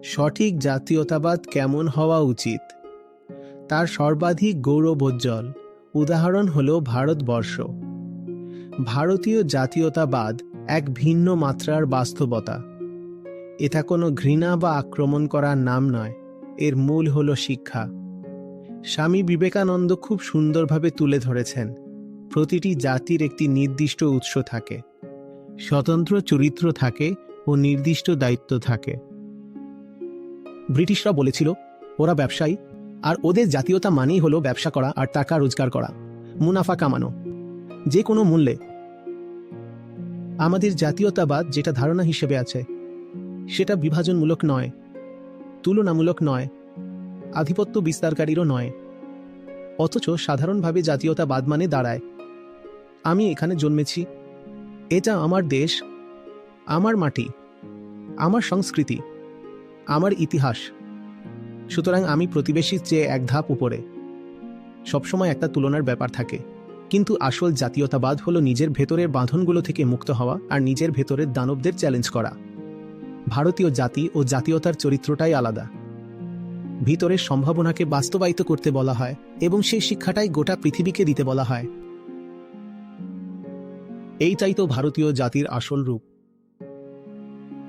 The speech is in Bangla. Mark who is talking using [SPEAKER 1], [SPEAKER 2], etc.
[SPEAKER 1] সঠিক জাতীয়তাবাদ কেমন হওয়া উচিত তার সর্বাধিক গৌরবোজ্জ্বল উদাহরণ হল ভারতবর্ষ। ভারতীয় জাতীয়তাবাদ এক ভিন্ন মাত্রার বাস্তবতা। এটা কোনো ঘৃণা বা আক্রমণ করার নাম নয়, এর মূল হল শিক্ষা। স্বামী বিবেকানন্দ খুব সুন্দরভাবে তুলে ধরেছেন, প্রতিটি জাতির একটি নির্দিষ্ট উৎস থাকে, স্বতন্ত্র চরিত্র থাকে ও নির্দিষ্ট দায়িত্ব থাকে। ব্রিটিশরা বলেছিল ওরা ব্যবসায়ী, আর ওদের জাতীয়তা মানেই হলো ব্যবসা করা আর টাকা রোজগার করা, মুনাফা কামানো যে কোনো মূল্যে। আমাদের জাতীয়তাবাদ যেটা ধারণা হিসেবে আছে সেটা বিভাজনমূলক নয়, তুলনামূলক নয়, আধিপত্য বিস্তারকারীরও নয়। অথচ সাধারণভাবে জাতীয়তাবাদ মানে দাঁড়ায় আমি এখানে জন্মেছি, এটা আমার দেশ, আমার মাটি, আমার সংস্কৃতি, আমার ইতিহাস, সুতরাং আমি প্রতিবেশীর চেয়ে এক ধাপ উপরে। সবসময় একটা তুলনার ব্যাপার থাকে, কিন্তু আসল জাতীয়তাবাদ হলো নিজের ভেতরের বাঁধনগুলো থেকে মুক্ত হওয়া আর নিজের ভেতরের দানবদের চ্যালেঞ্জ করা। ভারতীয় জাতি ও জাতীয়তার চরিত্রটাই আলাদা। ভিতরের সম্ভাবনাকে বাস্তবায়িত করতে বলা হয় এবং সেই শিক্ষাটাই গোটা পৃথিবীকে দিতে বলা হয়। এইটাই তো ভারতীয় জাতির আসল রূপ।